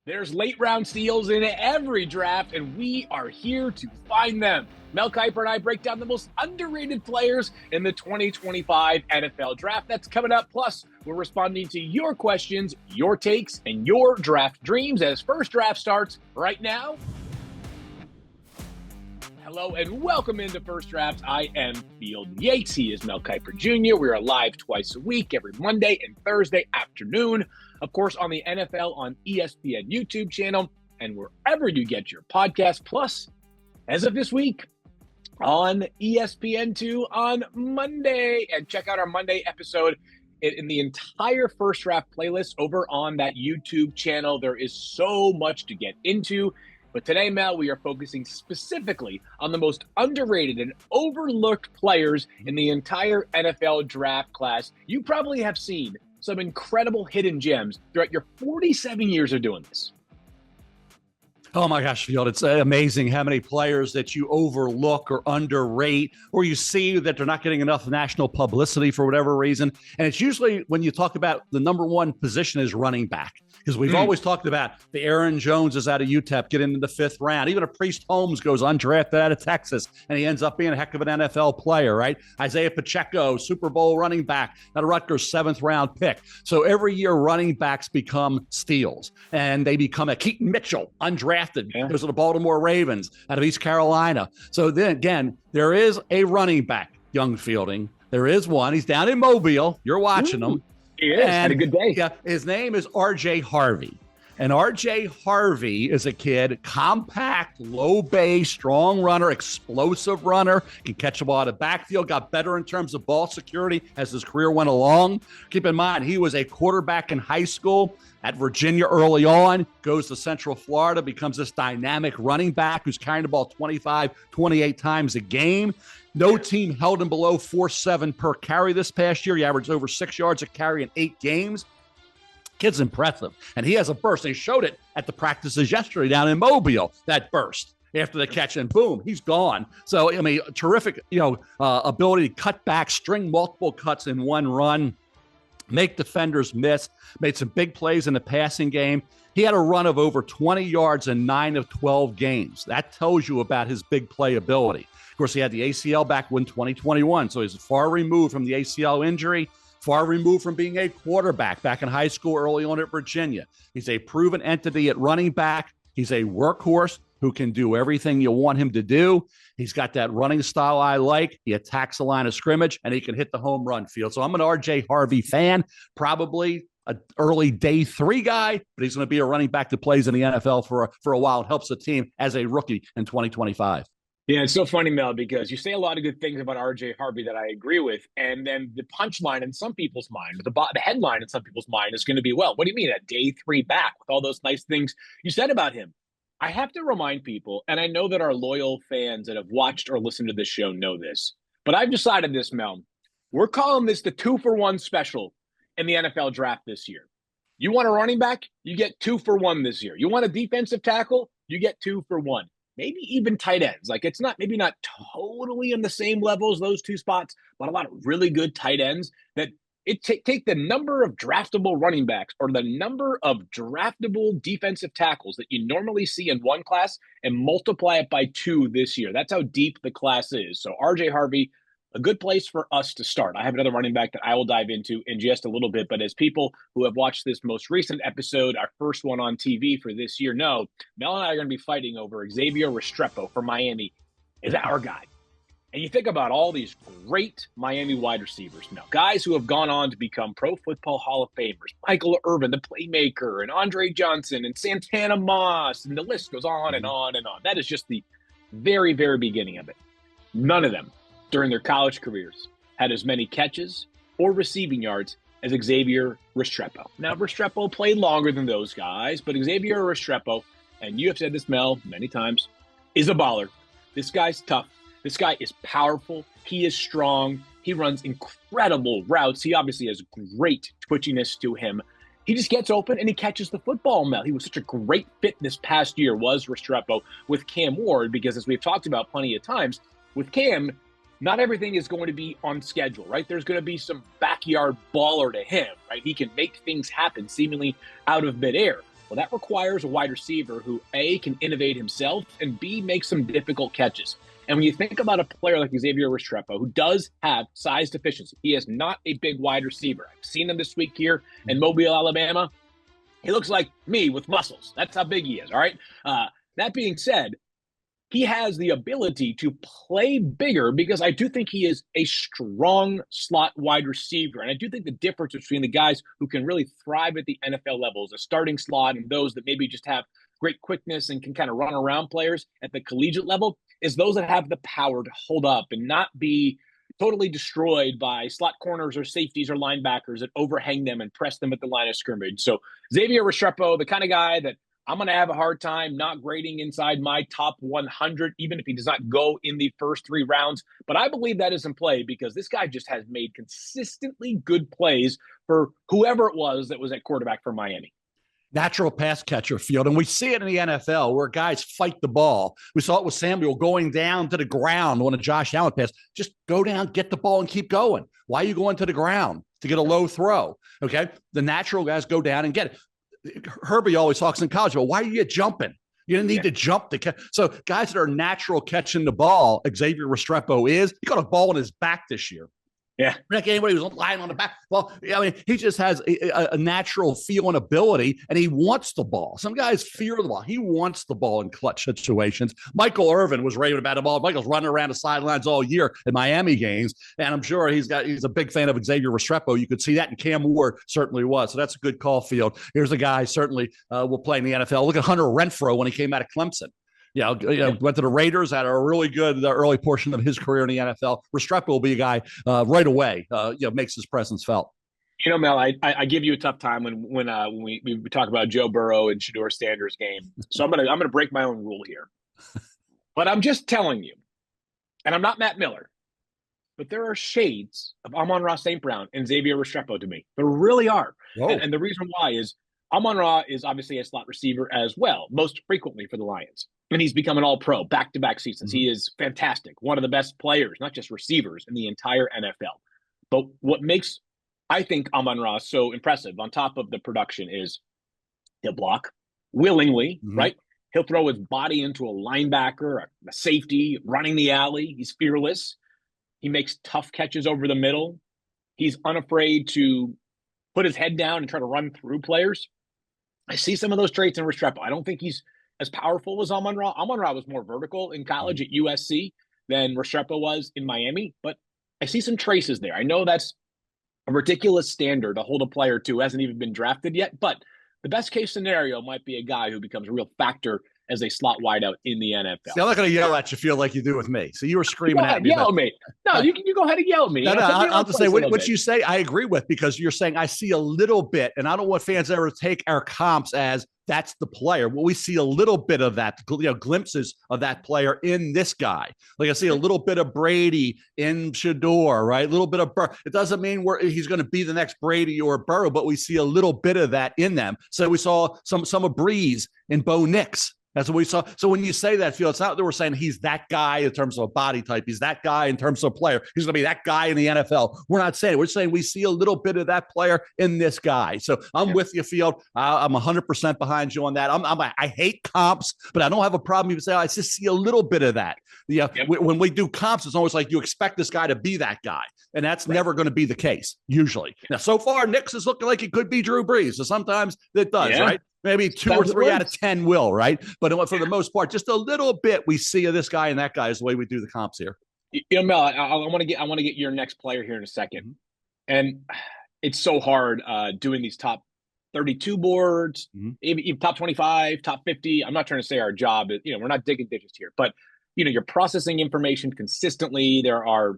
There's late round steals in every draft, and we are here to find them. Mel Kiper and I break down the most underrated players in the 2025 NFL Draft. That's coming up. Plus, we're responding to your questions, your takes, and your draft dreams as First Draft starts right now. Hello and welcome into First Draft. I am Field Yates. He is Mel Kiper Jr. We are live twice a week, every Monday and Thursday afternoon. Of course, on the NFL on ESPN YouTube channel and wherever you get your podcast. Plus, as of this week, on ESPN2 on Monday. And check out our Monday episode in the entire First Draft playlist over on that YouTube channel. There is so much to get into. But today, Mel, we are focusing specifically on the most underrated and overlooked players in the entire NFL draft class. You probably have seen some incredible hidden gems throughout your 47 years of doing this. Oh my gosh, Field, it's amazing how many players that you overlook or underrate, or you see that they're not getting enough national publicity for whatever reason. And it's usually when you talk about the number one position is running back, because we've always talked about the Aaron Joneses out of UTEP getting into the fifth round. Even a Priest Holmes goes undrafted out of Texas, and he ends up being a heck of an NFL player, right? Isaiah Pacheco, Super Bowl running back, out of Rutgers, seventh round pick. So every year running backs become steals, and they become a Keaton Mitchell, undrafted. Those are the Baltimore Ravens out of East Carolina. So then again, there is a running back, young Fielding. There is one. He's down in Mobile. You're watching him. He is. Had a good day. Yeah, his name is RJ Harvey. And RJ Harvey is a kid, compact, low base, strong runner, explosive runner, can catch the ball out of backfield, got better in terms of ball security as his career went along. Keep in mind, he was a quarterback in high school at Virginia early on, goes to Central Florida, becomes this dynamic running back who's carrying the ball 25, 28 times a game. No team held him below 4.7 per carry this past year. He averaged over 6 yards a carry in 8 games. Kid's impressive. And he has a burst. They showed it at the practices yesterday down in Mobile, that burst after the catch, and boom, he's gone. So, I mean, terrific, ability to cut back, string multiple cuts in one run, make defenders miss, made some big plays in the passing game. He had a run of over 20 yards in 9 of 12 games. That tells you about his big play ability. Of course, he had the ACL back in 2021, so he's far removed from the ACL injury, far removed from being a quarterback back in high school early on at Virginia. He's a proven entity at running back. He's a workhorse who can do everything you want him to do. He's got that running style I like. He attacks the line of scrimmage, and he can hit the home run field. So I'm an RJ Harvey fan, probably an early day 3 guy, but he's going to be a running back that plays in the NFL for a while and helps the team as a rookie in 2025. Yeah, it's so funny, Mel, because you say a lot of good things about RJ Harvey that I agree with, and then the punchline in some people's mind, the headline in some people's mind is going to be, well, what do you mean a day 3 back with all those nice things you said about him? I have to remind people, and I know that our loyal fans that have watched or listened to this show know this, but I've decided this, Mel. We're calling this the 2-for-1 special in the NFL draft this year. You want a running back? You get 2 for 1 this year. You want a defensive tackle? You get 2 for 1. Maybe even tight ends. Like, it's maybe not totally in the same level as those 2 spots, but a lot of really good tight ends that take the number of draftable running backs or the number of draftable defensive tackles that you normally see in one class and multiply it by 2 this year. That's how deep the class is. So RJ Harvey, a good place for us to start. I have another running back that I will dive into in just a little bit, but as people who have watched this most recent episode, our first one on TV for this year, know, Mel and I are going to be fighting over Xavier Restrepo from Miami is our guy. And you think about all these great Miami wide receivers now, guys who have gone on to become Pro Football Hall of Famers, Michael Irvin, the playmaker, and Andre Johnson, and Santana Moss, and the list goes on and on and on. That is just the very, very beginning of it. None of them, during their college careers, had as many catches or receiving yards as Xavier Restrepo. Now, Restrepo played longer than those guys, but Xavier Restrepo, and you have said this, Mel, many times, is a baller. This guy's tough. This guy is powerful. He is strong. He runs incredible routes. He obviously has great twitchiness to him. He just gets open and he catches the football, Mel. He was such a great fit this past year, was Restrepo, with Cam Ward, because as we've talked about plenty of times, with Cam, not everything is going to be on schedule, right? There's going to be some backyard baller to him, right? He can make things happen seemingly out of midair. Well, that requires a wide receiver who, A, can innovate himself, and B, make some difficult catches. And when you think about a player like Xavier Restrepo, who does have size deficiency, he is not a big wide receiver. I've seen him this week here in Mobile, Alabama. He looks like me with muscles. That's how big he is, all right? That being said, he has the ability to play bigger because I do think he is a strong slot wide receiver. And I do think the difference between the guys who can really thrive at the NFL level is a starting slot and those that maybe just have great quickness and can kind of run around players at the collegiate level is those that have the power to hold up and not be totally destroyed by slot corners or safeties or linebackers that overhang them and press them at the line of scrimmage. So Xavier Restrepo, the kind of guy that I'm going to have a hard time not grading inside my top 100, even if he does not go in the first 3 rounds. But I believe that is in play because this guy just has made consistently good plays for whoever it was that was at quarterback for Miami. Natural pass catcher field. And we see it in the NFL where guys fight the ball. We saw it with Samuel going down to the ground on a Josh Allen pass. Just go down, get the ball, and keep going. Why are you going to the ground? To get a low throw. Okay. The natural guys go down and get it. Herbie always talks in college about why are you jumping? You didn't need to jump to catch. So guys that are natural catching the ball, Xavier Restrepo is. He got a ball in his back this year. Yeah. Like anybody who's lying on the back. Well, I mean, he just has a natural feel and ability, and he wants the ball. Some guys fear the ball. He wants the ball in clutch situations. Michael Irvin was raving about the ball. Michael's running around the sidelines all year in Miami games, and I'm sure he's a big fan of Xavier Restrepo. You could see that, and Cam Ward certainly was. So that's a good call, Field. Here's a guy certainly will play in the NFL. Look at Hunter Renfrow when he came out of Clemson. Went to the Raiders, had a really good early portion of his career in the NFL. Restrepo will be a guy right away, makes his presence felt. You know, Mel, I give you a tough time when we talk about Joe Burrow and Shedeur Sanders' game. So I'm gonna break my own rule here. But I'm just telling you, and I'm not Matt Miller, but there are shades of Amon-Ra St. Brown and Xavier Restrepo to me. There really are. And the reason why is Amon-Ra is obviously a slot receiver as well, most frequently for the Lions. And he's become an all-pro back-to-back seasons. He is fantastic, one of the best players, not just receivers, in the entire NFL. But what makes, I think, Amon-Ra so impressive on top of the production is he'll block willingly, right? He'll throw his body into a linebacker, a safety, running the alley. He's fearless. He makes tough catches over the middle. He's unafraid to put his head down and try to run through players. I see some of those traits in Restrepo. I don't think he's as powerful as Amon-Ra. Amon-Ra was more vertical in college at USC than Restrepo was in Miami, but I see some traces there. I know that's a ridiculous standard to hold a player to who hasn't even been drafted yet, but the best case scenario might be a guy who becomes a real factor as a slot wideout in the NFL. See, I'm not going to yell at you, Feel like you do with me. So you were screaming at me. Yell at me. No, you go ahead and yell at me. No, I'll just say what you say I agree with, because you're saying I see a little bit, and I don't want fans ever take our comps as that's the player. Well, we see a little bit of that, glimpses of that player in this guy. Like I see a little bit of Brady in Shedeur, right? A little bit of Burrow. It doesn't mean he's going to be the next Brady or Burrow, but we see a little bit of that in them. So we saw some of Breeze in Bo Nix. That's what we saw. So when you say that, Phil, it's not that we're saying he's that guy in terms of a body type. He's that guy in terms of a player. He's going to be that guy in the NFL. We're not saying it. We're saying we see a little bit of that player in this guy. So I'm with you, Field. I'm 100% behind you on that. I hate comps, but I don't have a problem even saying I just see a little bit of that. When we do comps, it's always like you expect this guy to be that guy, and that's never going to be the case usually. Now, so far, Nix is looking like he could be Drew Brees. So sometimes it does, right? Maybe 2 or 3 out of 10 will, right? But for the most part, just a little bit we see of this guy and that guy is the way we do the comps here. Mel, I want to get your next player here in a second, and it's so hard doing these top 32 boards, even top 25, top 50. I'm not trying to say our job is, we're not digging ditches here, but you're processing information consistently. There are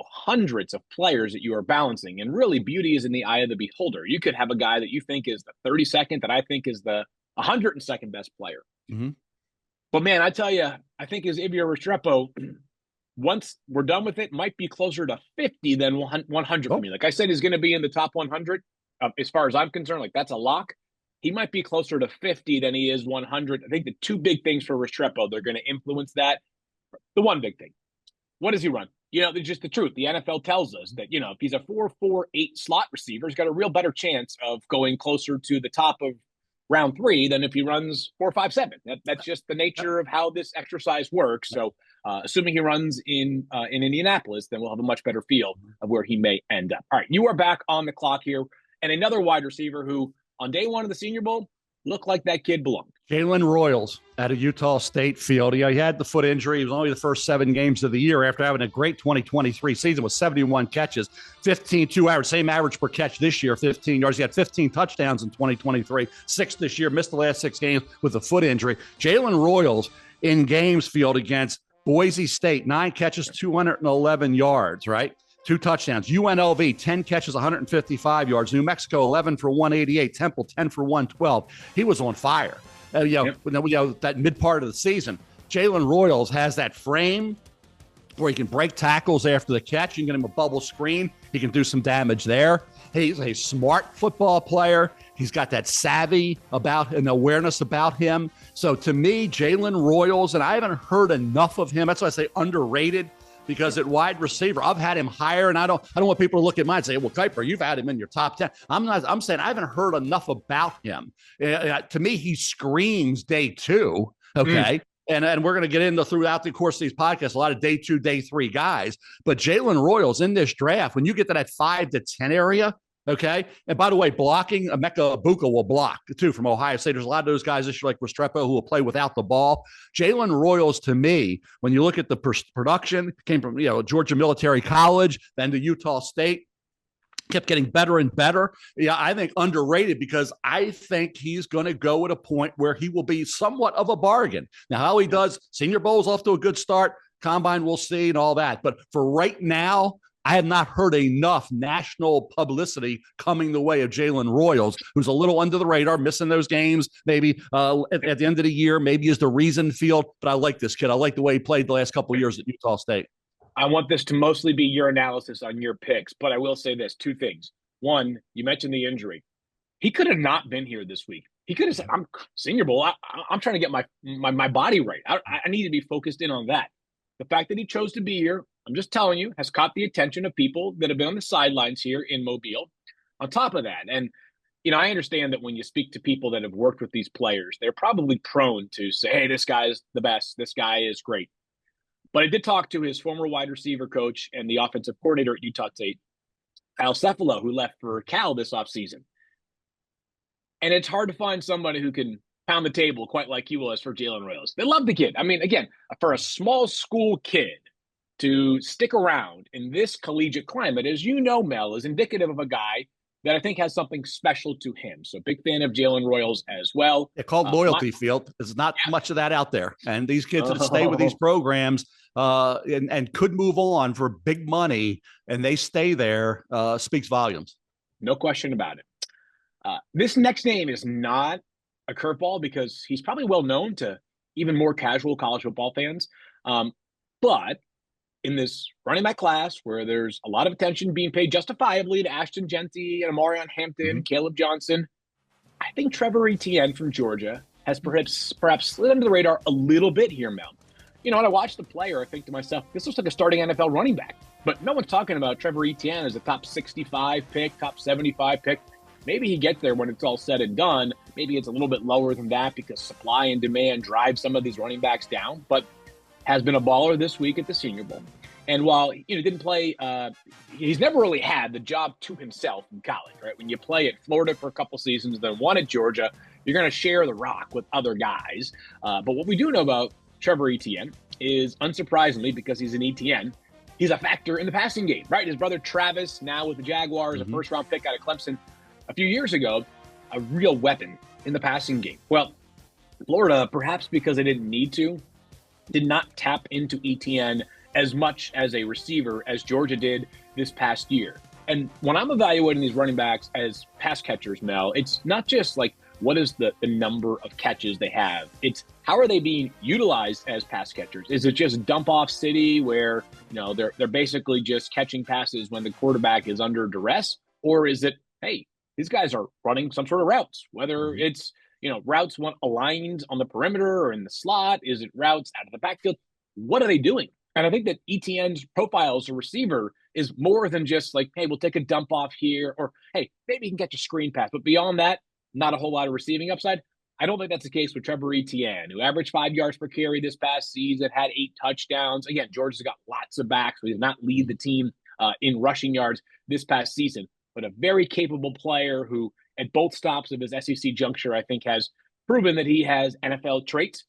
hundreds of players that you are balancing, and really beauty is in the eye of the beholder. You could have a guy that you think is the 32nd that I think is the 102nd best player. But man, I tell you, I think Xavier Restrepo, once we're done with it, might be closer to 50 than 100 for me. Like I said, he's going to be in the top 100 as far as I'm concerned. Like that's a lock. He might be closer to 50 than he is 100. I think the 2 big things for Restrepo, they're going to influence that. The one big thing, what does he run? Just the truth. The NFL tells us that, if he's a 4.48 slot receiver, he's got a real better chance of going closer to the top of round 3 than if he runs 4.57. That's just the nature of how this exercise works. So, assuming he runs in Indianapolis, then we'll have a much better feel of where he may end up. All right, you are back on the clock here, and another wide receiver who, on day 1 of the Senior Bowl, looked like that kid belonged. Jalen Royals at a Utah State field. He had the foot injury. He was only the first 7 games of the year after having a great 2023 season with 71 catches, 15, average, same average per catch this year, 15 yards. He had 15 touchdowns in 2023, 6 this year, missed the last 6 games with a foot injury. Jalen Royals in games field against Boise State, 9 catches, 211 yards, right? 2 touchdowns. UNLV, 10 catches, 155 yards. New Mexico, 11 for 188. Temple, 10 for 112. He was on fire. That mid part of the season. Jalen Royals has that frame where he can break tackles after the catch. You can get him a bubble screen. He can do some damage there. He's a smart football player. He's got that savvy about and awareness about him. So to me, Jalen Royals, and I haven't heard enough of him. That's why I say underrated. Because at wide receiver, I've had him higher, and I don't want people to look at mine and say, "Well, Kiper, you've had him in your top 10." I'm saying I haven't heard enough about him. To me, he screams day 2. Okay. And we're going to get into throughout the course of these podcasts a lot of day 2, day 3 guys. But Jalen Royals in this draft, when you get to that 5 to 10 area. Okay. And by the way, blocking, Emeka Egbuka will block too from Ohio State. There's a lot of those guys this year like Restrepo who will play without the ball. Jalen Royals, to me, when you look at the production, came from Georgia Military College, then to Utah State, kept getting better and better. Yeah, I think underrated because I think he's going to go at a point where he will be somewhat of a bargain. Now, how he does, Senior Bowl's off to a good start. Combine, we'll see and all that. But for right now, I have not heard enough national publicity coming the way of Jalen Royals, who's a little under the radar, missing those games maybe at the end of the year, maybe is the reason field. But I like this kid. I like the way he played the last couple of years at Utah State. I want this to mostly be your analysis on your picks, but I will say this, 2 things. One, you mentioned the injury. He could have not been here this week. He could have said, I'm Senior Bowl. I'm trying to get my body right. I need to be focused in on that. The fact that he chose to be here, I'm just telling you, has caught the attention of people that have been on the sidelines here in Mobile. On top of that, and I understand that when you speak to people that have worked with these players, they're probably prone to say, hey, this guy is the best. This guy is great. But I did talk to his former wide receiver coach and the offensive coordinator at Utah State, Al Cefalo, who left for Cal this offseason. And it's hard to find somebody who can pound the table quite like he was for Jalen Royals. They love the kid. I mean, again, for a small school kid to stick around in this collegiate climate, as you know, Mel, is indicative of a guy that I think has something special to him. So big fan of Jalen Royals as well. They're called loyalty field. There's not much of that out there. And these kids that stay with these programs and could move on for big money and they stay there speaks volumes. No question about it. This next name is not a curveball because he's probably well known to even more casual college football fans. But in this running back class where there's a lot of attention being paid justifiably to Ashton Genty and Amari Hampton and Caleb Johnson, I think Trevor Etienne from Georgia has perhaps slid under the radar a little bit here, Mel. When I watch the player, I think to myself, this looks like a starting NFL running back. But no one's talking about Trevor Etienne as a top 65 pick, top 75 pick. Maybe he gets there when it's all said and done. Maybe it's a little bit lower than that because supply and demand drive some of these running backs down, but has been a baller this week at the Senior Bowl. And while he didn't play, he's never really had the job to himself in college, right? When you play at Florida for a couple seasons, then one at Georgia, you're going to share the rock with other guys. But what we do know about Trevor Etienne is, unsurprisingly, because he's an Etienne, he's a factor in the passing game, right? His brother Travis, now with the Jaguars, a first-round pick out of Clemson a few years ago, a real weapon in the passing game. Well, Florida, perhaps because they didn't need to, did not tap into Etienne as much as a receiver as Georgia did this past year. And when I'm evaluating these running backs as pass catchers, Mel, it's not just like what is the number of catches they have. It's how are they being utilized as pass catchers? Is it just dump off city where they're basically just catching passes when the quarterback is under duress? Or is it, hey, these guys are running some sort of routes, whether it's routes aligned on the perimeter or in the slot? Is it routes out of the backfield? What are they doing? And I think that Etienne's profile as a receiver is more than just like, hey, we'll take a dump off here, or hey, maybe he can catch a screen pass. But beyond that, not a whole lot of receiving upside. I don't think that's the case with Trevor Etienne, who averaged 5 yards per carry this past season, had 8 touchdowns. Again, Georgia's got lots of backs, but he did not lead the team in rushing yards this past season. But a very capable player who, at both stops of his SEC juncture, I think has proven that he has NFL traits.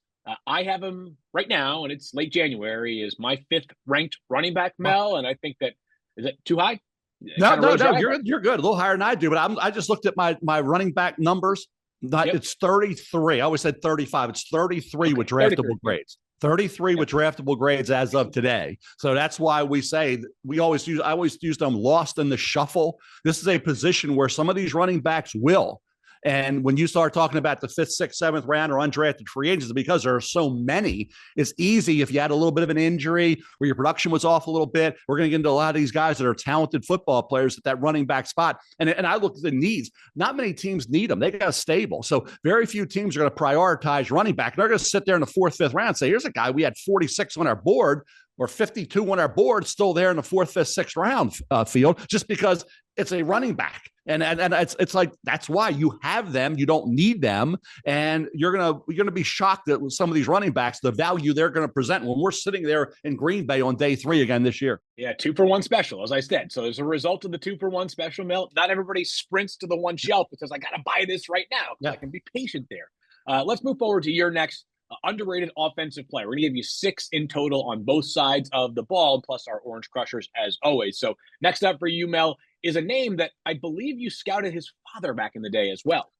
I have him right now, and it's late January, is my 5th ranked running back, Mel. And I think that, is it too high? No, you're good. A little higher than I do, but I just looked at my running back numbers. It's 33. I always said 35. It's 33 with draftable grades. 33 with draftable grades as of today. So that's why we say I always use them lost in the shuffle. This is a position where some of these running backs will. And when you start talking about the 5th, 6th, 7th round or undrafted free agents, because there are so many, it's easy if you had a little bit of an injury or your production was off a little bit. We're going to get into a lot of these guys that are talented football players at that running back spot. And I look at the needs. Not many teams need them. They got a stable. So very few teams are going to prioritize running back. They're going to sit there in the 4th, 5th round and say, here's a guy we had 46 on our board or 52 on our board, still there in the 4th, 5th, 6th round field, just because it's a running back. And it's like, that's why you have them. You don't need them. And you're gonna be shocked at some of these running backs, the value they're going to present when we're sitting there in Green Bay on day 3 again this year. Yeah, 2-for-1 special, as I said. So as a result of the 2-for-1 special, Mel, not everybody sprints to the one shelf because I got to buy this right now because I can be patient there. Let's move forward to your next underrated offensive player. We're going to give you 6 in total on both sides of the ball, plus our Orange Crushers as always. So next up for you, Mel, is a name that I believe you scouted his father back in the day as well.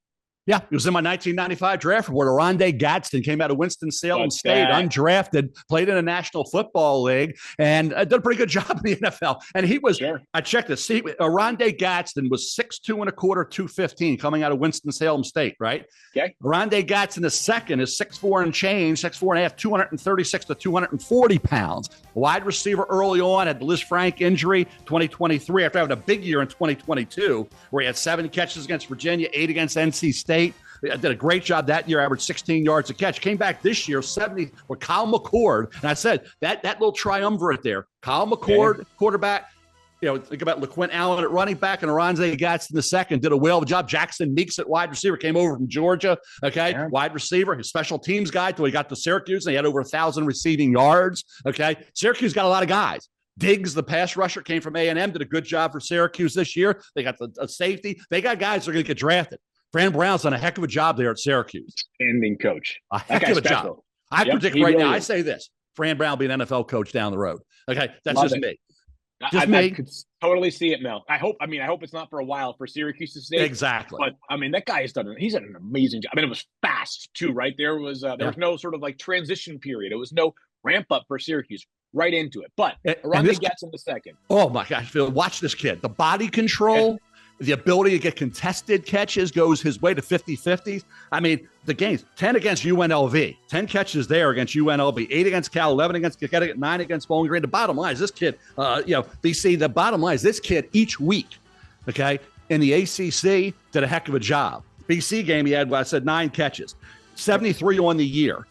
Yeah, it was in my 1995 draft report. Oronde Gadsden came out of Winston-Salem State, undrafted, played in a National Football League, and did a pretty good job in the NFL. And he was, I checked this, see, Oronde Gadsden was 6'2 and a quarter, 215, coming out of Winston-Salem State, right? Okay. Oronde Gadsden the second is 6'4 and change, 6'4 and a half, 236 to 240 pounds. Wide receiver early on, had the Liz Frank injury, 2023, after having a big year in 2022, where he had 7 catches against Virginia, 8 against NC State. Did a great job that year, averaged 16 yards a catch. Came back this year, 70 with Kyle McCord. And I said, that little triumvirate there, Kyle McCord, quarterback, think about LaQuint Allen at running back and Oronde Gadsden the second, did a well of a job. Jackson Meeks at wide receiver, came over from Georgia, wide receiver, his special teams guy till he got to Syracuse, and he had over 1,000 receiving yards, Syracuse got a lot of guys. Diggs, the pass rusher, came from A&M, did a good job for Syracuse this year. They got the safety. They got guys that are going to get drafted. Fran Brown's done a heck of a job there at Syracuse. Standing coach. A heck of a job. I predict right now, I say this, Fran Brown will be an NFL coach down the road. Okay, that's just me. I could totally see it, Mel. I hope it's not for a while for Syracuse to stay. Exactly. But, that guy he's done an amazing job. It was fast, too, right? There was no sort of like transition period. It was no ramp up for Syracuse. Right into it. But Oronde gets in the second. Oh, my gosh, Phil, watch this kid. The body control. The ability to get contested catches goes his way to 50-50s. The games, 10 against UNLV, 10 catches there against UNLV, 8 against Cal, 11 against Connecticut, 9 against Bowling Green. The bottom line is this kid, BC, the bottom line is this kid each week, in the ACC did a heck of a job. BC game, he had, 9 catches, 73 on the year.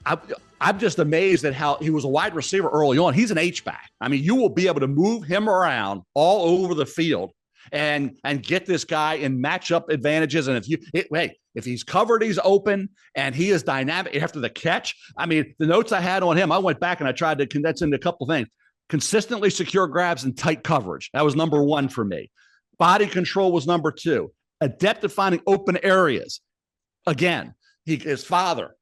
I'm just amazed at how he was a wide receiver early on. He's an H-back. You will be able to move him around all over the field and get this guy in matchup advantages. And if he's covered, he's open, and he is dynamic after the catch. The notes I had on him, I went back and I tried to condense into a couple of things. Consistently secure grabs and tight coverage. That was number 1 for me. Body control was number 2. Adept at finding open areas. Again, his father,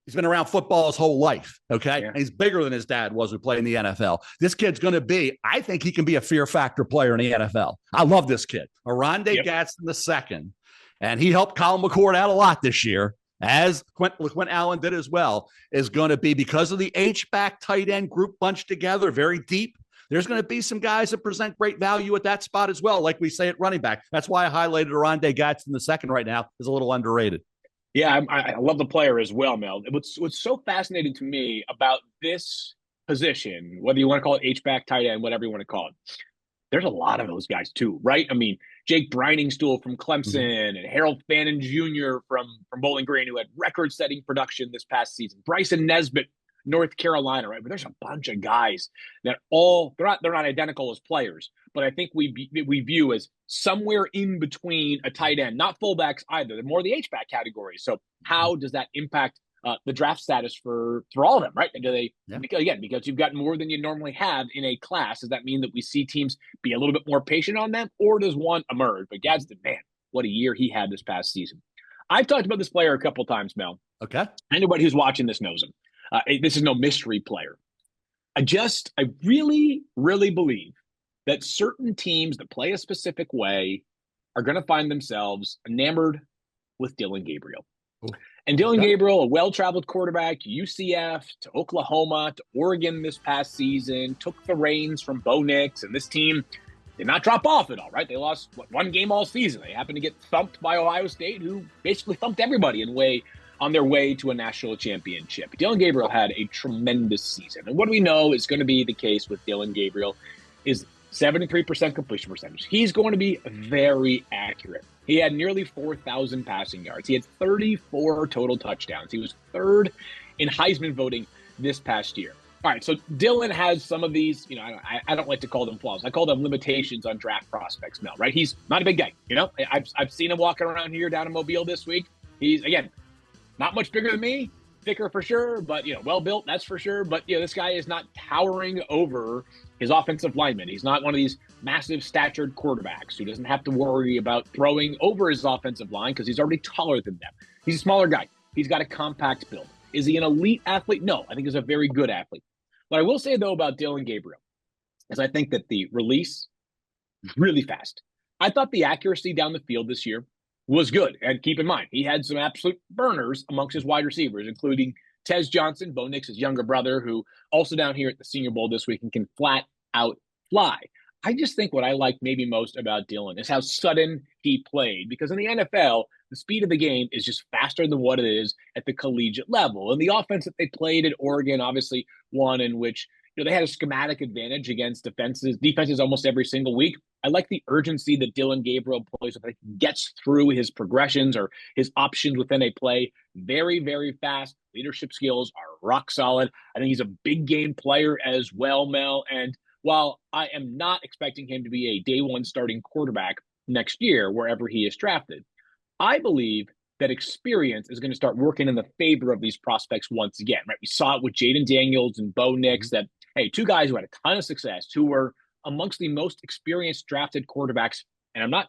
he's been around football his whole life, And he's bigger than his dad was who played in the NFL. This kid's going to be, I think he can be a fear factor player in the NFL. I love this kid. Oronde Gadsden the second, and he helped Kyle McCord out a lot this year, as Quint Allen did as well, is going to be, because of the H-back tight end group bunched together, very deep, there's going to be some guys that present great value at that spot as well, like we say at running back. That's why I highlighted Oronde Gadsden the second right now, is a little underrated. Yeah, I love the player as well, Mel. What's so fascinating to me about this position, whether you want to call it H-back, tight end, whatever you want to call it, there's a lot of those guys too, right? Jake Briningstool from Clemson and Harold Fannin Jr. from Bowling Green, who had record-setting production this past season. Bryson Nesbitt North Carolina, right? But there's a bunch of guys that they're not identical as players, but I think we view as somewhere in between a tight end, not fullbacks either. They're more the H-back category. So how does that impact the draft status for all of them, right? And do they, because you've got more than you normally have in a class, does that mean that we see teams be a little bit more patient on them, or does one emerge? But Gadsden, man, what a year he had this past season. I've talked about this player a couple times, Mel. Okay. Anybody who's watching this knows him. This is no mystery player. I really, really believe that certain teams that play a specific way are going to find themselves enamored with Dillon Gabriel. Ooh. And Dillon Gabriel, a well-traveled quarterback, UCF to Oklahoma to Oregon this past season, took the reins from Bo Nix, and this team did not drop off at all, right? They lost one game all season. They happened to get thumped by Ohio State, who basically thumped everybody on their way to a national championship. Dillon Gabriel had a tremendous season. And what we know is going to be the case with Dillon Gabriel is 73% completion percentage. He's going to be very accurate. He had nearly 4,000 passing yards. He had 34 total touchdowns. He was third in Heisman voting this past year. All right, so Dillon has some of these, I don't like to call them flaws. I call them limitations on draft prospects, Mel, right? He's not a big guy, I've seen him walking around here down in Mobile this week. He's, again, not much bigger than me, thicker for sure, but, well-built, that's for sure. But, this guy is not towering over his offensive lineman. He's not one of these massive statured quarterbacks who doesn't have to worry about throwing over his offensive line because he's already taller than them. He's a smaller guy. He's got a compact build. Is he an elite athlete? No, I think he's a very good athlete. What I will say, though, about Dillon Gabriel is I think that the release is really fast. I thought the accuracy down the field this year was good. And keep in mind, he had some absolute burners amongst his wide receivers, including Tez Johnson, Bo Nix's younger brother, who also down here at the Senior Bowl this week and can flat out fly. I just think what I like maybe most about Dillon is how sudden he played, because in the NFL, the speed of the game is just faster than what it is at the collegiate level. And the offense that they played at Oregon, obviously one in which they had a schematic advantage against defenses almost every single week. I like the urgency that Dillon Gabriel plays with. He gets through his progressions or his options within a play very, very fast. Leadership skills are rock solid. I think he's a big game player as well, Mel. And while I am not expecting him to be a day one starting quarterback next year, wherever he is drafted, I believe that experience is going to start working in the favor of these prospects once again, right? We saw it with Jaden Daniels and Bo Nix that, hey, two guys who had a ton of success, who were amongst the most experienced drafted quarterbacks, and I'm not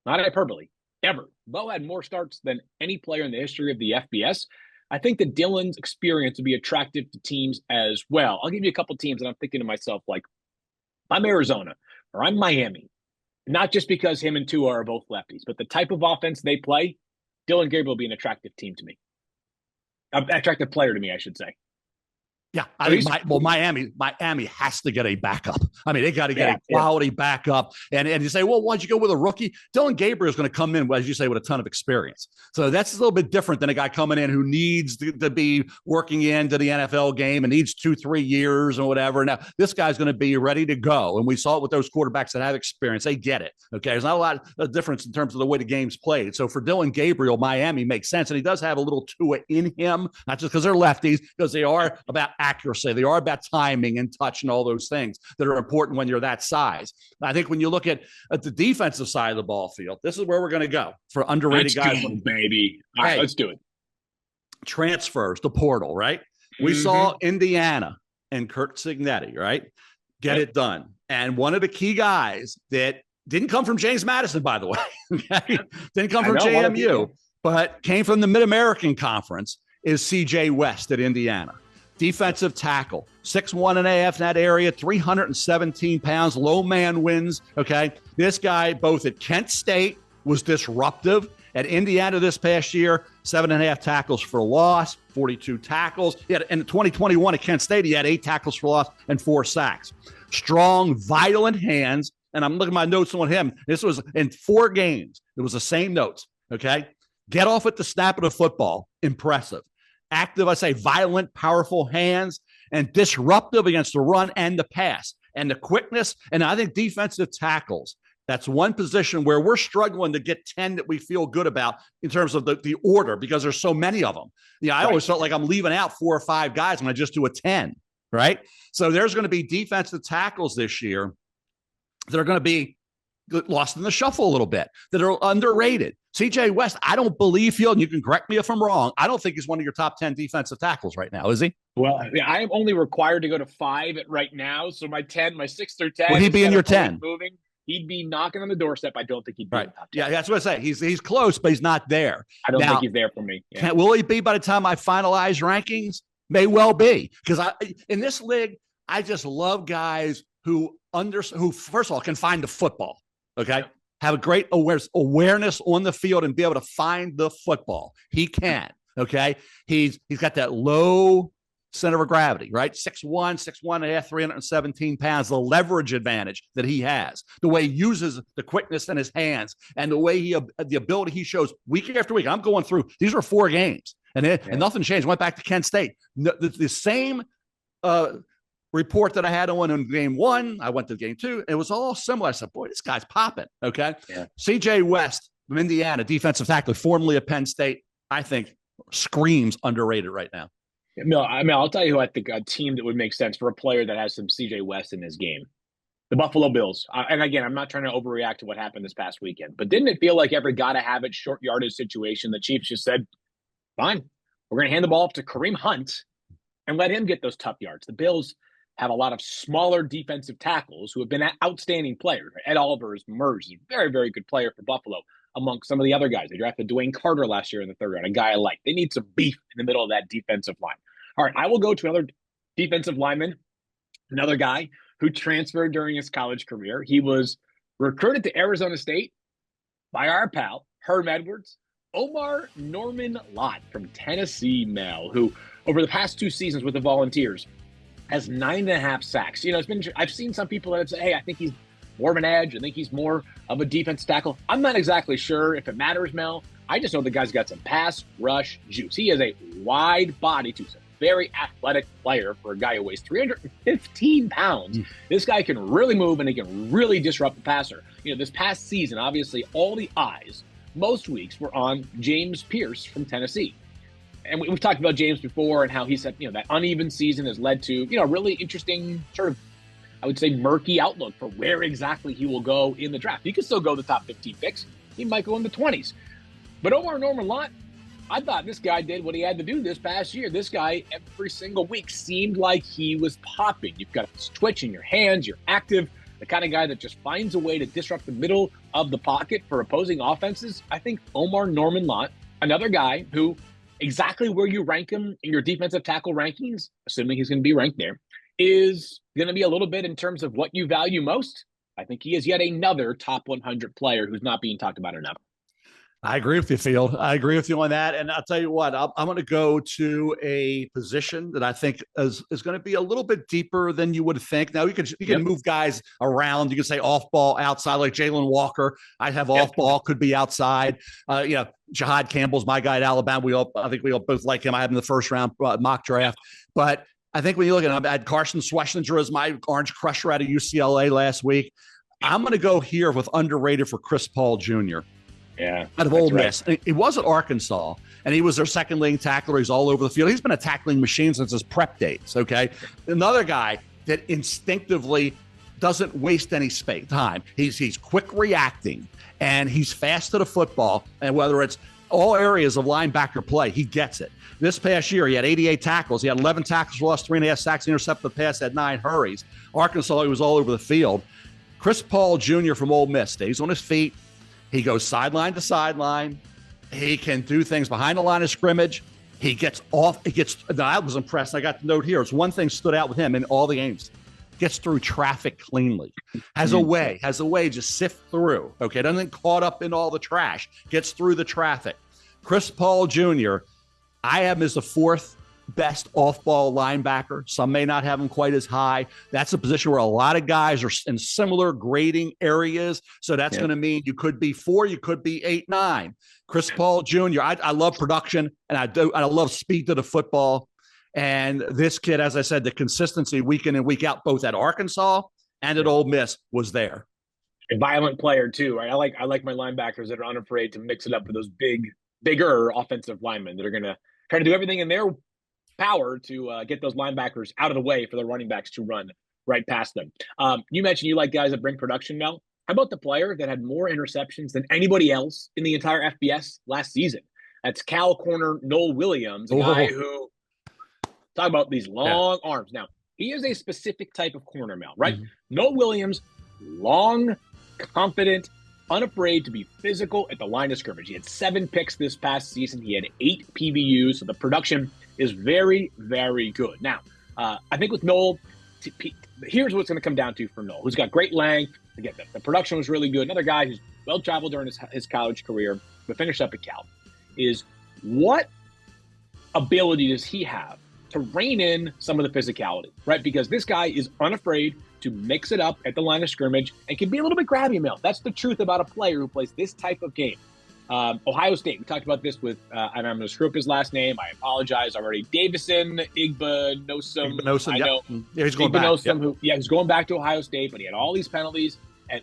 hyperbole, ever. Bo had more starts than any player in the history of the FBS. I think that Dillon's experience would be attractive to teams as well. I'll give you a couple teams, and I'm thinking to myself, like, I'm Arizona or I'm Miami, not just because him and Tua are both lefties, but the type of offense they play, Dillon Gabriel will be an attractive team to me. An attractive player to me, I should say. Yeah, I mean, Miami has to get a backup. I mean, they got to get a quality backup. And you say, well, why'd you go with a rookie? Dillon Gabriel is going to come in, as you say, with a ton of experience. So that's a little bit different than a guy coming in who needs to be working into the NFL game and needs 2-3 years or whatever. Now, this guy's going to be ready to go. And we saw it with those quarterbacks that have experience. They get it. Okay, there's not a lot of difference in terms of the way the game's played. So for Dillon Gabriel, Miami makes sense. And he does have a little Tua in him, not just because they're lefties, because they are about accuracy. They are about timing and touch and all those things that are important when you're that size. I think when you look at the defensive side of the ball field, this is where we're going to go for underrated guys. Go, baby. All right, let's do it. Transfers, the portal, right? We saw Indiana and Kurt Cignetti, right? Get it done. And one of the key guys that didn't come from James Madison, by the way, okay? Didn't come from JMU, but came from the Mid-American Conference, is C.J. West at Indiana. Defensive tackle, 6'1.5" in that area, 317 pounds, low man wins, okay? This guy, both at Kent State, was disruptive. At Indiana this past year, 7.5 tackles for loss, 42 tackles. In 2021 at Kent State, he had 8 tackles for loss and 4 sacks. Strong, violent hands, and I'm looking at my notes on him. This was in 4 games. It was the same notes, okay? Get off at the snap of the football, impressive. Active, I say, violent, powerful hands, and disruptive against the run and the pass, and the quickness. And I think defensive tackles That's one position where we're struggling to get 10 that we feel good about in terms of the order because there's so many of them. I always felt like I'm leaving out 4 or 5 guys when I just do a 10, right? So there's going to be defensive tackles this year that are going to be lost in the shuffle a little bit, that are underrated. C.J. West, I don't believe Field, and you can correct me if I'm wrong, I don't think he's one of your top 10 defensive tackles right now, is he? Well, I am only required to go to 5 right now. So my 6 through 10. Would he be in your 10? Moving. He'd be knocking on the doorstep. I don't think he'd be in the top 10. Yeah, that's what I say. He's close, but he's not there. I don't think he's there for me. Yeah. Will he be by the time I finalize rankings? May well be. Because in this league, I just love guys who first of all, can find the football, okay? Yep. Have a great awareness on the field and be able to find the football. He can, okay? He's got that low center of gravity, right? 6'1", 317 pounds, the leverage advantage that he has, the way he uses the quickness in his hands, and the way the ability he shows week after week. I'm going through, these are 4 games, and nothing changed. Went back to Kent State. The same report that I had on in game 1, I went to game 2. It was all similar. I said, boy, this guy's popping, okay? Yeah. C.J. West from Indiana, defensive tackle, formerly of Penn State, I think screams underrated right now. No, I mean, I'll tell you who I think a team that would make sense for a player that has some C.J. West in his game. The Buffalo Bills. And again, I'm not trying to overreact to what happened this past weekend, but didn't it feel like every gotta-have-it short yardage situation, the Chiefs just said, fine, we're going to hand the ball off to Kareem Hunt and let him get those tough yards. The Bills have a lot of smaller defensive tackles who have been outstanding players. Ed Oliver has emerged as a very, very good player for Buffalo among some of the other guys. They drafted Dwayne Carter last year in the 3rd round, a guy I like. They need some beef in the middle of that defensive line. All right, I will go to another defensive lineman, another guy who transferred during his college career. He was recruited to Arizona State by our pal, Herm Edwards, Omar Norman-Lott from Tennessee, Mel, who over the past 2 seasons with the Volunteers has 9.5 sacks. I've seen some people that have said, hey, I think he's more of an edge. I think he's more of a defensive tackle. I'm not exactly sure if it matters, Mel. I just know the guy's got some pass rush juice. He has a wide body, too. He's a very athletic player for a guy who weighs 315 pounds. This guy can really move, and he can really disrupt the passer. This past season, obviously, all the eyes, most weeks, were on James Pierce from Tennessee. And we've talked about James before and how he said, that uneven season has led to, really interesting sort of, I would say, murky outlook for where exactly he will go in the draft. He could still go the top 15 picks. He might go in the 20s. But Omar Norman-Lott, I thought this guy did what he had to do this past year. This guy, every single week, seemed like he was popping. You've got this twitch in your hands. You're active. The kind of guy that just finds a way to disrupt the middle of the pocket for opposing offenses. I think Omar Norman-Lott, another guy who, exactly where you rank him in your defensive tackle rankings, assuming he's going to be ranked there, is going to be a little bit in terms of what you value most. I think he is yet another top 100 player who's not being talked about enough. I agree with you, Field. I agree with you on that. And I'll tell you what, I'm going to go to a position that I think is going to be a little bit deeper than you would think. Now, you can move guys around. You can say off ball, outside, like Jalen Walker. I have off ball, could be outside. Jahad Campbell's my guy at Alabama. I think we all both like him. I have him in the 1st round mock draft. But I think when you look at him, I had Carson Schwechlinger as my Orange Crusher out of UCLA last week. I'm going to go here with underrated for Chris Paul Jr. Yeah, out of Ole Miss. Right. He was at Arkansas, and he was their second leading tackler. He's all over the field. He's been a tackling machine since his prep days, okay? Another guy that instinctively doesn't waste any time. He's quick reacting, and he's fast to the football, and whether it's all areas of linebacker play, he gets it. This past year, he had 88 tackles. He had 11 tackles, lost 3.5 sacks, intercepted the pass, had 9 hurries. Arkansas, he was all over the field. Chris Paul Jr. from Ole Miss stays on his feet. He goes sideline to sideline. He can do things behind the line of scrimmage. He gets off. I was impressed. I got the note here. It's one thing stood out with him in all the games. Gets through traffic cleanly. Has a way to sift through. Okay, doesn't get caught up in all the trash. Gets through the traffic. Chris Paul Jr., I have him as the 4th best off-ball linebacker. Some may not have him quite as high. That's a position where a lot of guys are in similar grading areas. So that's going to mean you could be 4, you could be 8, 9. Chris Paul Jr., I love production, and I love speed to the football. And this kid, as I said, the consistency week in and week out, both at Arkansas and at Ole Miss, was there. A violent player too, right? I like my linebackers that are unafraid to mix it up with those bigger offensive linemen that are going to try to do everything in their power to get those linebackers out of the way for the running backs to run right past them. You mentioned you like guys that bring production, Mel. How about the player that had more interceptions than anybody else in the entire FBS last season? That's Cal corner Noel Williams, a guy Oh, who talk about these yeah. long arms. Now, he is a specific type of corner, Mel, right? Mhm. Noel Williams, long, confident, unafraid to be physical at the line of scrimmage. He had 7 picks this past season. He had 8 PBUs, so the production is very, very good. Now, I think with Noel, here's what's going to come down to for Noel, who's got great length. Again, the production was really good. Another guy who's well-traveled during his college career, but finished up at Cal, is what ability does he have to rein in some of the physicality, right? Because this guy is unafraid to mix it up at the line of scrimmage and can be a little bit grabby, Mel. That's the truth about a player who plays this type of game. Ohio State, we talked about this with, and I'm going to screw up his last name. I apologize already. Davison Igbenosum. Igbenosum, I yep. know. Yeah, he's going back. Igbenosum, Yep. he's going back to Ohio State, but he had all these penalties, and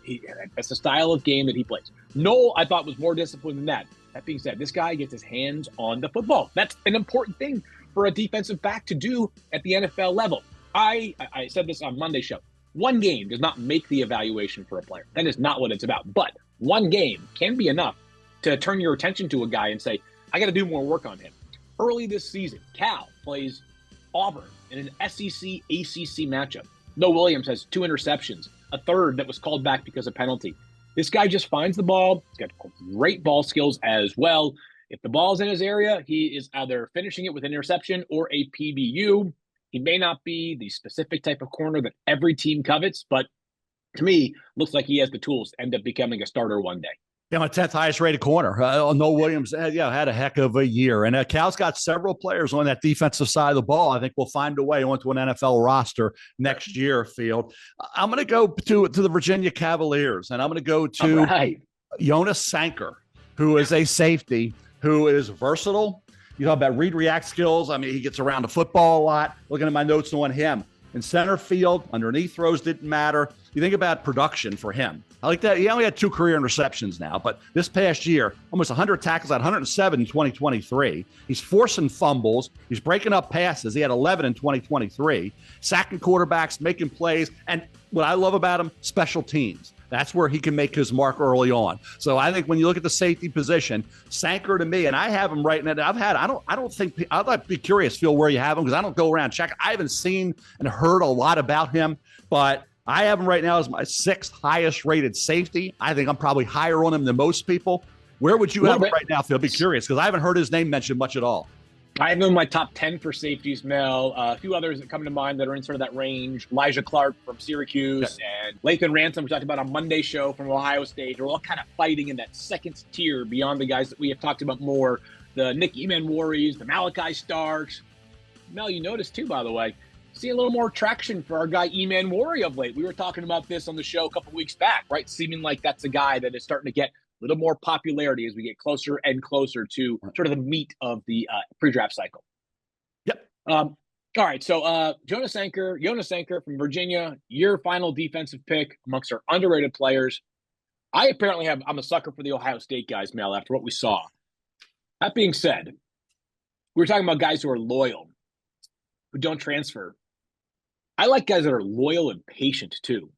that's the style of game that he plays. Noel, I thought, was more disciplined than that. That being said, this guy gets his hands on the football. That's an important thing for a defensive back to do at the NFL level. I said this on Monday's show. One game does not make the evaluation for a player. That is not what it's about. But one game can be enough to turn your attention to a guy and say, I got to do more work on him. Early this season, Cal plays Auburn in an SEC ACC matchup. Noel Williams has 2 interceptions, a third that was called back because of penalty. This guy just finds the ball. He's got great ball skills as well. If the ball's in his area, he is either finishing it with an interception or a PBU. He may not be the specific type of corner that every team covets, but to me, looks like he has the tools to end up becoming a starter one day. Yeah, my 10th highest rated corner. Noel Williams, had a heck of a year. And Cal's got several players on that defensive side of the ball. I think we'll find a way onto an NFL roster next year, Field. I'm going to go to the Virginia Cavaliers, and I'm going to go to Jonas Sanker, who is a safety who is versatile. You talk about read-react skills. I mean, he gets around the football a lot. Looking at my notes on him. In center field, underneath throws didn't matter. You think about production for him. I like that. He only had 2 career interceptions now, but this past year, almost 100 tackles, at 107 in 2023. He's forcing fumbles. He's breaking up passes. He had 11 in 2023. Sacking quarterbacks, making plays. And what I love about him, special teams. That's where he can make his mark early on. So I think when you look at the safety position, Sanker to me, and I have him right now. I'd be curious, Phil, where you have him, because I don't go around checking. I haven't seen and heard a lot about him, but I have him right now as my 6th highest rated safety. I think I'm probably higher on him than most people. Where would you have him right now, Phil? I'd be curious, because I haven't heard his name mentioned much at all. I have him in my top 10 for safeties, Mel. A few others that come to mind that are in sort of that range. Elijah Clark from Syracuse and Lathan Ransom, we talked about on Monday's show from Ohio State. They're all kind of fighting in that second tier beyond the guys that we have talked about more. The Nick Eman-Warriors, the Malachi Starks. Mel, you noticed too, by the way, see a little more traction for our guy Eman-Warrior of late. We were talking about this on the show a couple weeks back, right? Seeming like that's a guy that is starting to get a little more popularity as we get closer and closer to sort of the meat of the pre-draft cycle. Yep. All right. So Jonas Sanker from Virginia, your final defensive pick amongst our underrated players. I'm a sucker for the Ohio State guys, Mel, after what we saw. That being said, we were talking about guys who are loyal, who don't transfer. I like guys that are loyal and patient too.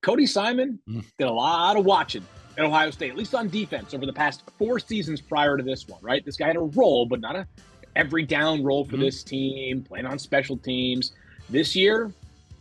Cody Simon did a lot of watching at Ohio State, at least on defense, over the past 4 seasons prior to this one, right? This guy had a role, but not a every down role for this team, playing on special teams. This year,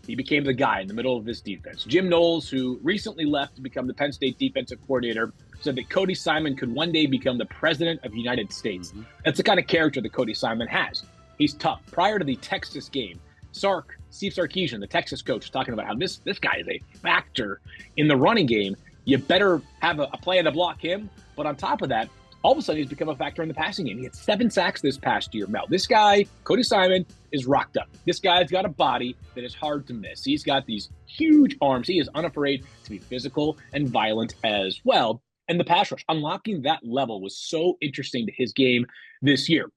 he became the guy in the middle of this defense. Jim Knowles, who recently left to become the Penn State defensive coordinator, said that Cody Simon could one day become the president of the United States. That's the kind of character that Cody Simon has. He's tough. Prior to the Texas game, Steve Sarkisian, the Texas coach, was talking about how this guy is a factor in the running game. You better have a plan to block him. But on top of that, all of a sudden he's become a factor in the passing game. He had 7 sacks this past year. Mel, this guy, Cody Simon, is rocked up. This guy's got a body that is hard to miss. He's got these huge arms. He is unafraid to be physical and violent as well. And the pass rush, unlocking that level was so interesting to his game this year.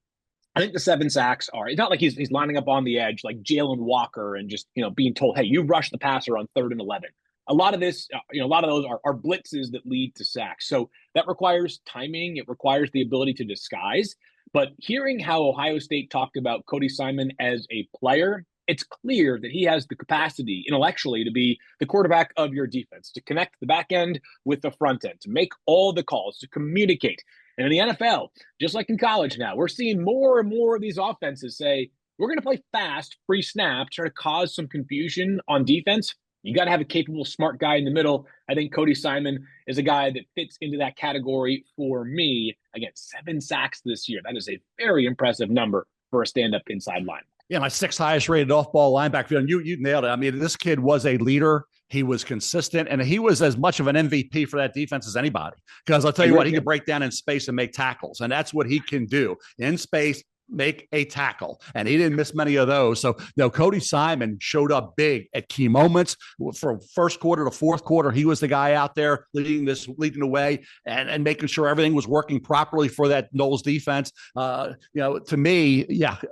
I think the 7 sacks are, it's not like he's lining up on the edge like Jalen Walker and just, being told, hey, you rush the passer on 3rd and 11. a lot of this, a lot of those are blitzes that lead to sacks. So that requires timing. It requires the ability to disguise. But hearing how Ohio State talked about Cody Simon as a player, it's clear that he has the capacity intellectually to be the quarterback of your defense, to connect the back end with the front end, to make all the calls, to communicate. And in the NFL, just like in college now, we're seeing more and more of these offenses say, we're going to play fast, pre-snap, try to cause some confusion on defense. You got to have a capable, smart guy in the middle. I think Cody Simon is a guy that fits into that category for me. Again, 7 sacks this year. That is a very impressive number for a stand-up inside line. Yeah, my 6th highest rated off-ball linebacker. And you nailed it. I mean, this kid was a leader. He was consistent, and he was as much of an MVP for that defense as anybody. Because I'll tell you what, he could break down in space and make tackles, and that's what he can do. In space, make a tackle, and he didn't miss many of those. So, Cody Simon showed up big at key moments. From first quarter to fourth quarter, he was the guy out there leading the way and making sure everything was working properly for that Noles defense. To me,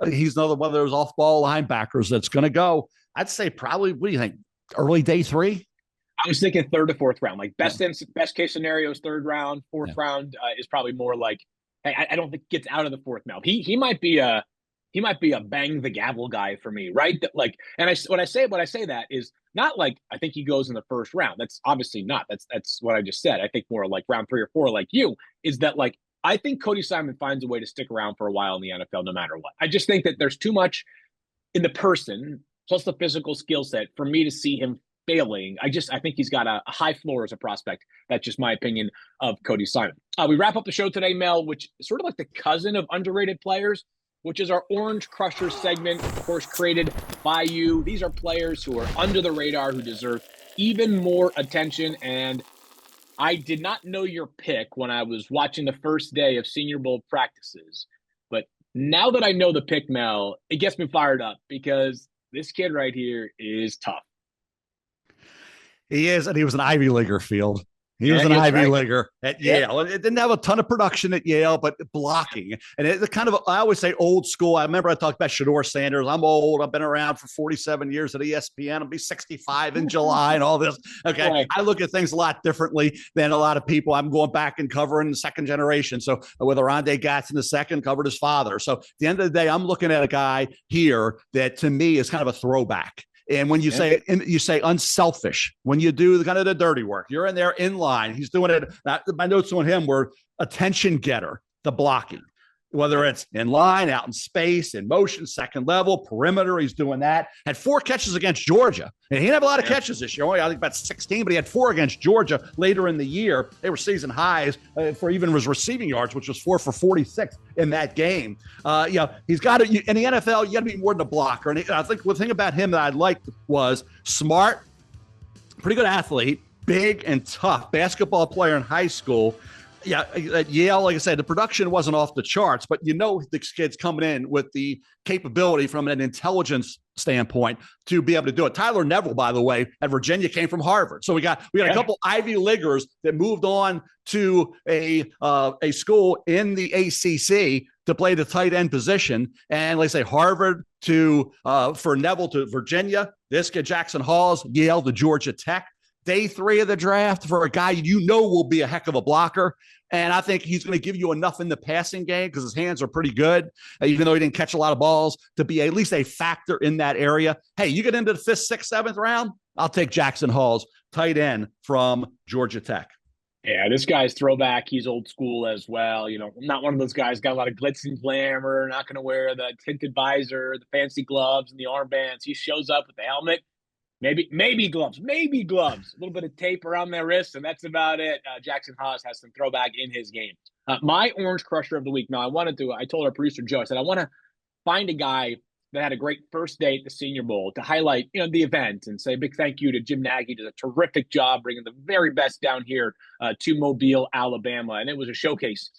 he's another one of those off-ball linebackers that's going to go. I'd say probably, what do you think, early day 3? I was thinking 3rd to 4th round. Like best case scenario is 3rd round. 4th round is probably more like, I don't think he gets out of the 4th now. He might be a bang the gavel guy for me, right? That when I say that is not like I think he goes in the 1st round. That's obviously not. That's what I just said. I think more like round 3 or 4, like you, is that like I think Cody Simon finds a way to stick around for a while in the NFL, no matter what. I just think that there's too much in the person plus the physical skill set for me to see him failing. I think he's got a high floor as a prospect. That's just my opinion of Cody Simon. We wrap up the show today, Mel, which is sort of like the cousin of underrated players, which is our Orange Crushers segment, of course, created by you. These are players who are under the radar, who deserve even more attention. And I did not know your pick when I was watching the first day of Senior Bowl practices. But now that I know the pick, Mel, it gets me fired up because this kid right here is tough. He is, and he was an Ivy Leaguer, Field. He was an Ivy Leaguer at Yale. It didn't have a ton of production at Yale, but blocking. And it kind of, I always say old school. I remember I talked about Shedeur Sanders. I'm old. I've been around for 47 years at ESPN. I'll be 65 in July and all this. Okay. Right. I look at things a lot differently than a lot of people. I'm going back and covering the second generation. So with Oronde Gadsden II, covered his father. So at the end of the day, I'm looking at a guy here that to me is kind of a throwback. And when you say unselfish, when you do kind of the dirty work, you're in there in line. He's doing it. My notes on him were attention getter, the blocking, whether it's in line, out in space, in motion, second level, perimeter. He's doing that. Had 4 catches against Georgia. And he didn't have a lot of catches this year. Only, I think, about 16, but he had 4 against Georgia later in the year. They were season highs for even his receiving yards, which was 4 for 46 in that game. He's got to, in the NFL, you got to be more than a blocker. And I think the thing about him that I liked was smart, pretty good athlete, big and tough, basketball player in high school. Yeah, at Yale, like I said, the production wasn't off the charts, but this kid's coming in with the capability from an intelligence standpoint to be able to do it. Tyler Neville, by the way, at Virginia came from Harvard. So we got a couple Ivy Leaguers that moved on to a school in the ACC to play the tight end position. And like I say, Harvard for Neville to Virginia, this kid Jackson Hawes, Yale to Georgia Tech. Day 3 of the draft for a guy will be a heck of a blocker. And I think he's going to give you enough in the passing game because his hands are pretty good, even though he didn't catch a lot of balls, to be at least a factor in that area. Hey, you get into the 5th, 6th, 7th round, I'll take Jackson Hawes, tight end from Georgia Tech. Yeah, this guy's throwback. He's old school as well. Not one of those guys got a lot of glitz and glamour, not going to wear the tinted visor, the fancy gloves, and the armbands. He shows up with the helmet. Maybe gloves, a little bit of tape around their wrists, and that's about it. Jackson Hawes has some throwback in his game. My Orange Crusher of the week. Now, I told our producer, Joe, I said, I want to find a guy that had a great first day at the Senior Bowl to highlight, the event and say a big thank you to Jim Nagy. Did a terrific job bringing the very best down here to Mobile, Alabama. And it was a showcase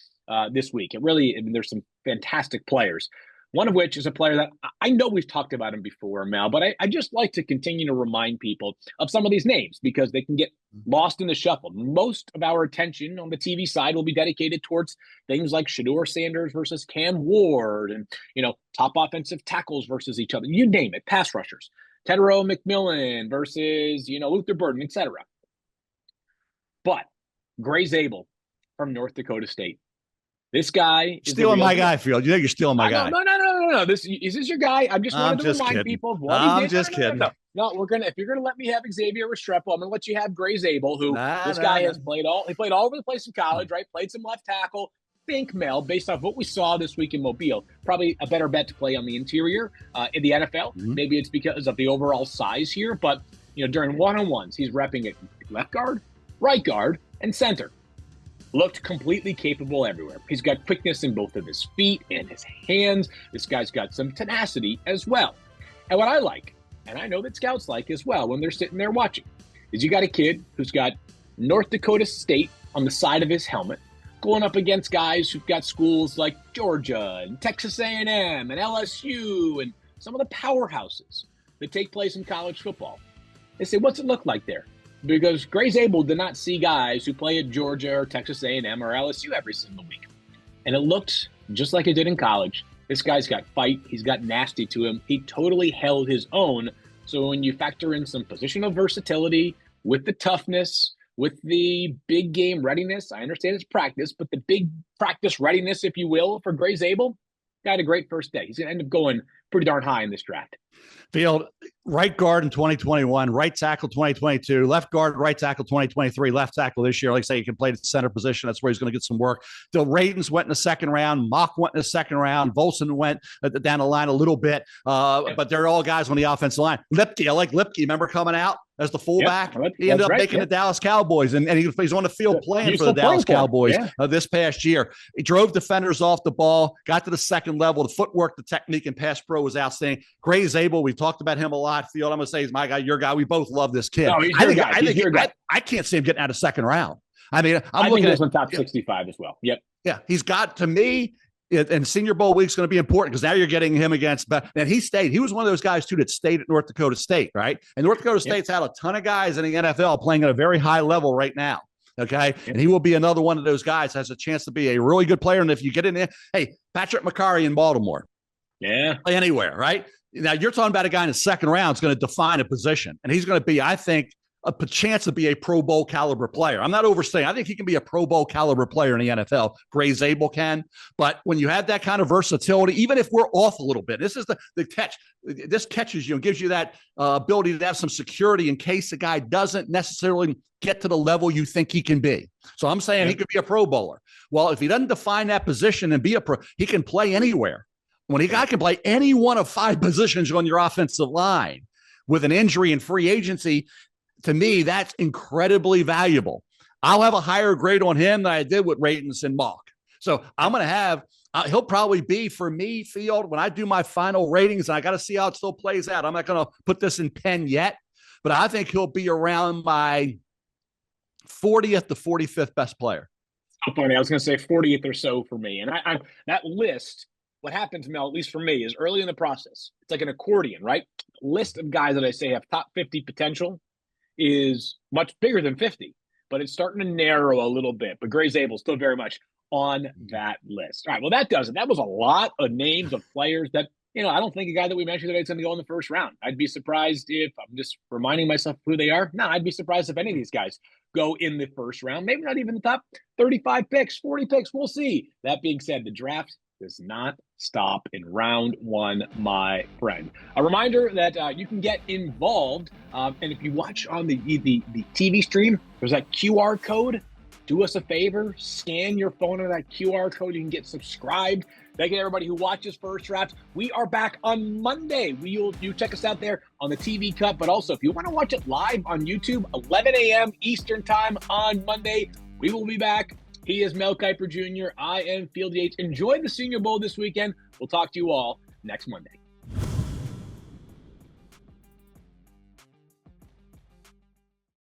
this week. There's some fantastic players. One of which is a player that I know we've talked about him before, Mal, but I just like to continue to remind people of some of these names because they can get lost in the shuffle. Most of our attention on the TV side will be dedicated towards things like Shedeur Sanders versus Cam Ward and, top offensive tackles versus each other. You name it, pass rushers. Tedero McMillan versus, Luther Burden, etc. But Gray Zabel from North Dakota State. This guy is stealing my guy, Field. You know you're stealing my guy. No. Is this your guy? I'm just wanted to remind people of what he did. I'm just kidding. No, if you're gonna let me have Xavier Restrepo, I'm gonna let you have Gray Zabel, who this guy has played all over the place in college, right? Played some left tackle. Think, Mel, based off what we saw this week in Mobile, probably a better bet to play on the interior in the NFL. Mm-hmm. Maybe it's because of the overall size here, but during one-on-ones, he's repping at left guard, right guard, and center. Looked completely capable everywhere. He's got quickness in both of his feet and his hands. This guy's got some tenacity as well. And what I like, and I know that scouts like as well when they're sitting there watching, is you got a kid who's got North Dakota State on the side of his helmet, going up against guys who've got schools like Georgia and Texas A&M and LSU and some of the powerhouses that take place in college football. They say, what's it look like there? Because Gray Zabel did not see guys who play at Georgia or Texas A&M or LSU every single week. And it looked just like it did in college. This guy's got fight. He's got nasty to him. He totally held his own. So when you factor in some positional versatility with the toughness, with the big game readiness, I understand it's practice, but the big practice readiness, if you will, for Gray Zabel, got a great first day. He's going to end up going pretty darn high in this draft. Field, right guard in 2021, right tackle 2022, left guard, right tackle 2023, left tackle this year. Like I say, he can play the center position. That's where he's going to get some work. The Radens went in the second round. Mock went in the second round. Volson went down the line a little bit. But they're all guys on the offensive line. Lipke, I like Lipke. Remember coming out as the fullback? Yep. He ended up making the Dallas Cowboys, and he's on the field playing for the Dallas Cowboys this past year. He drove defenders off the ball, got to the second level. The footwork, the technique, and pass pro was outstanding. Gray Zabel, we talked about him a lot. Field, I'm going to say he's my guy, your guy. We both love this kid. No, I can't see him getting out of second round. I mean, I'm looking at top 65 as well. Yep. Yeah, he's got, to me, and Senior Bowl week is going to be important because now you're getting him against, and he stayed. He was one of those guys, too, that stayed at North Dakota State, right? And North Dakota State's had a ton of guys in the NFL playing at a very high level right now, okay? And he will be another one of those guys that has a chance to be a really good player. And if you get in there, hey, Patrick McCarry in Baltimore. Yeah. Play anywhere, right? Now, you're talking about a guy in the second round is going to define a position, and he's going to be, I think, a chance to be a Pro Bowl caliber player. I'm not overstating. I think he can be a Pro Bowl caliber player in the NFL. Gray Zabel can. But when you have that kind of versatility, even if we're off a little bit, this is the catch. This catches you and gives you that ability to have some security in case the guy doesn't necessarily get to the level you think he can be. So I'm saying he could be a Pro Bowler. Well, if he doesn't define that position and be a pro, he can play anywhere. When a guy can play any one of 5 positions on your offensive line with an injury and free agency, to me, that's incredibly valuable. I'll have a higher grade on him than I did with Radens and Mock. So I'm going to have he'll probably be, for me, Field, when I do my final ratings, and I got to see how it still plays out. I'm not going to put this in pen yet, but I think he'll be around my 40th to 45th best player. So funny. I was going to say 40th or so for me. And I that list, what happens, Mel, at least for me, is early in the process. It's like an accordion, right? List of guys that I say have top 50 potential is much bigger than 50, but it's starting to narrow a little bit. But Gray Zabel still very much on that list. All right, well, that does it. That was a lot of names of players that, I don't think a guy that we mentioned today is going to go in the first round. I'd be surprised if, I'm just reminding myself who they are. No, I'd be surprised if any of these guys go in the first round. Maybe not even the top 35 picks, 40 picks. We'll see. That being said, the draft does not stop in round 1, my friend. A reminder that you can get involved, and if you watch on the TV stream, there's that QR code. Do us a favor, scan your phone on that QR code. You can get subscribed. Thank you to everybody who watches First Draft. We are back on Monday. You check us out there on the TV Cut, but also if you want to watch it live on YouTube, 11 a.m. Eastern Time on Monday, we will be back. He is Mel Kiper Jr. I am Field Yates. Enjoy the Senior Bowl this weekend. We'll talk to you all next Monday.